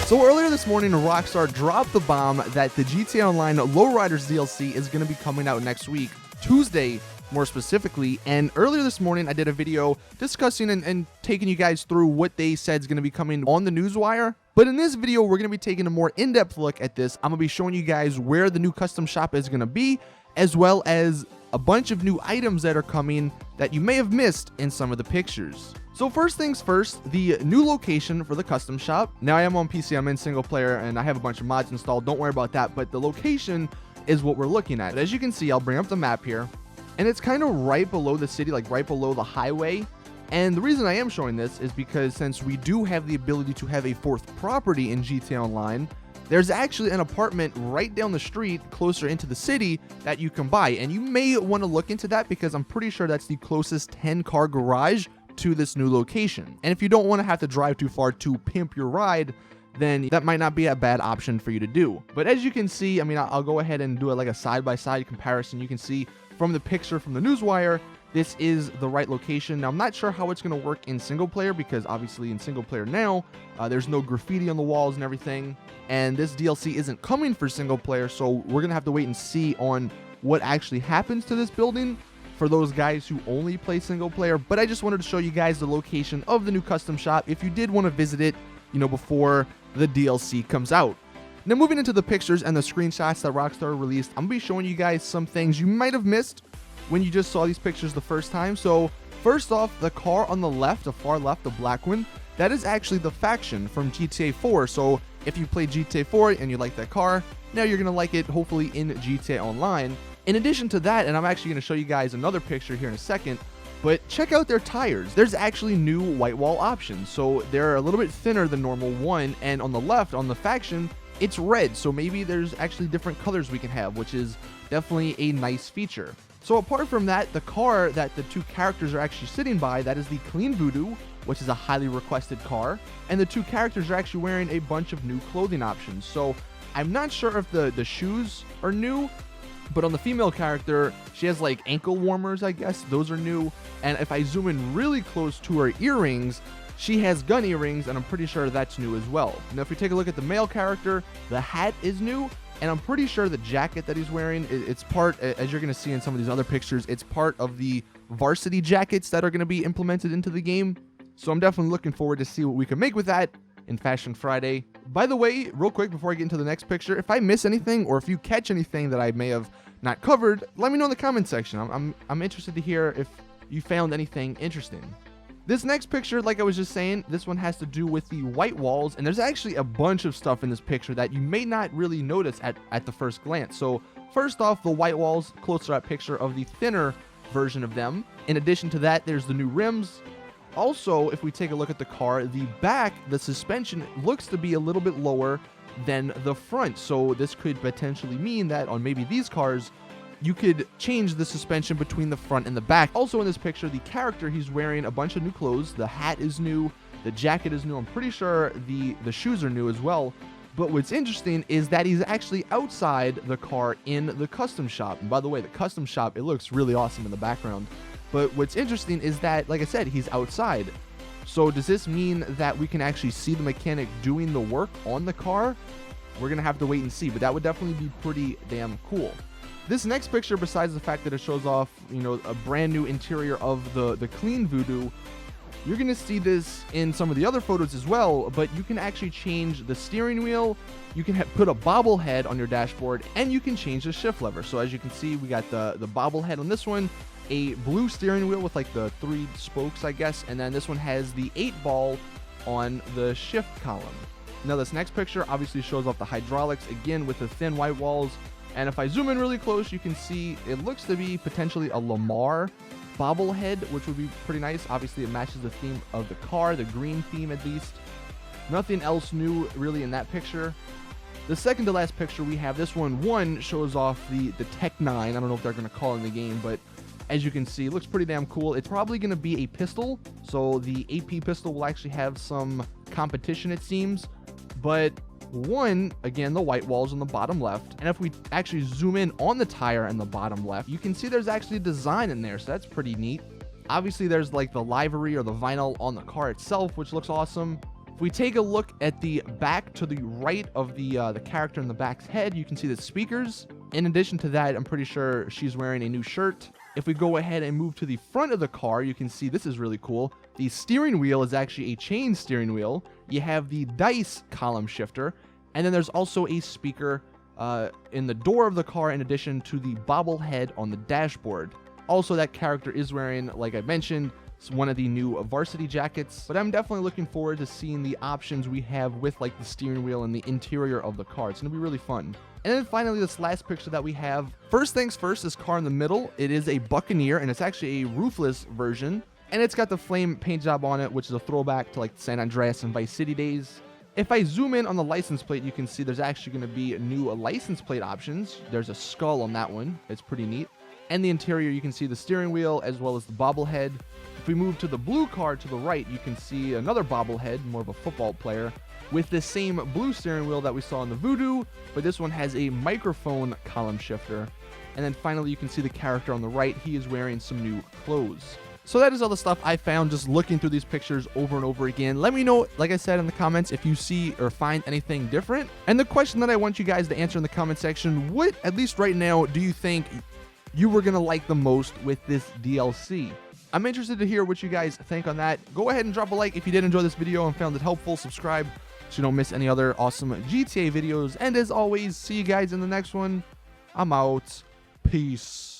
So earlier this morning, Rockstar dropped the bomb that the GTA Online Lowriders DLC is going to be coming out next week, Tuesday more specifically. And earlier this morning, I did a video discussing and taking you guys through what they said is going to be coming on the newswire. But in this video, we're going to be taking a more in-depth look at this. I'm going to be showing you guys where the new custom shop is going to be, as well as a bunch of new items that are coming that you may have missed in some of the pictures. So first things first, the new location for the custom shop. Now I am on PC, I'm in single player, and I have a bunch of mods installed. Don't worry about that, but the location is what we're looking at. But as you can see, I'll bring up the map here, and it's kind of right below the city, like right below the highway. And the reason I am showing this is because since we do have the ability to have a fourth property in GTA Online, there's actually an apartment right down the street closer into the city that you can buy. And you may want to look into that because I'm pretty sure that's the closest 10-car garage to this new location. And if you don't want to have to drive too far to pimp your ride, then that might not be a bad option for you to do. But as you can see, I mean, I'll go ahead and do it like a side-by-side comparison. You can see from the picture from the newswire, this is the right location. Now, I'm not sure how it's going to work in single player because obviously in single player now, there's no graffiti on the walls and everything. And this DLC isn't coming for single player, so we're going to have to wait and see on what actually happens to this building for those guys who only play single player. But I just wanted to show you guys the location of the new custom shop if you did want to visit it, you know, before the DLC comes out. Now, moving into the pictures and the screenshots that Rockstar released, I'm going to be showing you guys some things you might have missed when you just saw these pictures the first time. So first off, the car on the left, the far left, the black one, that is actually the faction from GTA 4. So if you play GTA 4 and you like that car, now you're going to like it hopefully in GTA Online. In addition to that, and I'm actually going to show you guys another picture here in a second, but check out their tires. There's actually new white wall options. So they're a little bit thinner than normal one, and on the left, on the faction, it's red. So maybe there's actually different colors we can have, which is definitely a nice feature. So apart from that, the car that the two characters are actually sitting by, that is the Clean Voodoo, which is a highly requested car. And the two characters are actually wearing a bunch of new clothing options. So I'm not sure if the shoes are new, but on the female character, she has like ankle warmers, I guess. Those are new. And if I zoom in really close to her earrings, she has gun earrings, and I'm pretty sure that's new as well. Now, if we take a look at the male character, the hat is new. And I'm pretty sure the jacket that he's wearing, it's part, as you're going to see in some of these other pictures, it's part of the varsity jackets that are going to be implemented into the game. So I'm definitely looking forward to see what we can make with that in Fashion Friday. By the way, real quick before I get into the next picture, if I miss anything or if you catch anything that I may have not covered, let me know in the comment section. I'm interested to hear if you found anything interesting. This next picture, like I was just saying, this one has to do with the white walls, and there's actually a bunch of stuff in this picture that you may not really notice at the first glance. So first off, the white walls, closer up picture of the thinner version of them. In addition to that, there's the new rims. Also, if we take a look at the car, the back, the suspension looks to be a little bit lower than the front. So this could potentially mean that on maybe these cars, you could change the suspension between the front and the back. Also in this picture, the character, he's wearing a bunch of new clothes. The hat is new. The jacket is new. I'm pretty sure the shoes are new as well. But what's interesting is that he's actually outside the car in the custom shop. And by the way, the custom shop, it looks really awesome in the background. But what's interesting is that, like I said, he's outside. So does this mean that we can actually see the mechanic doing the work on the car? We're going to have to wait and see, but that would definitely be pretty damn cool. This next picture, besides the fact that it shows off, you know, a brand new interior of the Clean Voodoo, you're going to see this in some of the other photos as well, but you can actually change the steering wheel, you can put a bobblehead on your dashboard, and you can change the shift lever. So as you can see, we got the bobblehead on this one, a blue steering wheel with like the 3 spokes, I guess, and then this one has the 8-ball on the shift column. Now this next picture obviously shows off the hydraulics, again with the thin white walls. And if I zoom in really close, you can see it looks to be potentially a Lamar bobblehead, which would be pretty nice. Obviously, it matches the theme of the car, the green theme at least. Nothing else new really in that picture. The second to last picture we have, this one shows off the Tech 9. I don't know if they're going to call it in the game, but as you can see, it looks pretty damn cool. It's probably going to be a pistol, so the AP pistol will actually have some competition, it seems. But one, again, the white walls on the bottom left, and if we actually zoom in on the tire in the bottom left, you can see there's actually a design in there, so that's pretty neat. Obviously, there's like the livery or the vinyl on the car itself, which looks awesome. If we take a look at the back to the right of the character in the back's head, you can see the speakers. In addition to that, I'm pretty sure she's wearing a new shirt. If we go ahead and move to the front of the car, you can see this is really cool. The steering wheel is actually a chain steering wheel. You have the dice column shifter, and then there's also a speaker in the door of the car in addition to the bobblehead on the dashboard. Also, that character is wearing, like I mentioned, one of the new varsity jackets, but I'm definitely looking forward to seeing the options we have with like the steering wheel and the interior of the car. It's gonna be really fun. And then finally, this last picture that we have. First things first, this car in the middle, it is a Buccaneer, and it's actually a roofless version, and it's got the flame paint job on it, which is a throwback to like San Andreas and Vice City days. If I zoom in on the license plate, you can see there's actually going to be new license plate options. There's a skull on that one. It's pretty neat. And the interior, you can see the steering wheel as well as the bobblehead. If we move to the blue car to the right, you can see another bobblehead, more of a football player, with the same blue steering wheel that we saw in the Voodoo, but this one has a microphone column shifter. And then finally, you can see the character on the right. He is wearing some new clothes. So that is all the stuff I found just looking through these pictures over and over again. Let me know, like I said in the comments, if you see or find anything different. And the question that I want you guys to answer in the comment section, what, at least right now, do you think you were going to like the most with this DLC? I'm interested to hear what you guys think on that. Go ahead and drop a like if you did enjoy this video and found it helpful. Subscribe so you don't miss any other awesome GTA videos. And as always, see you guys in the next one. I'm out. Peace.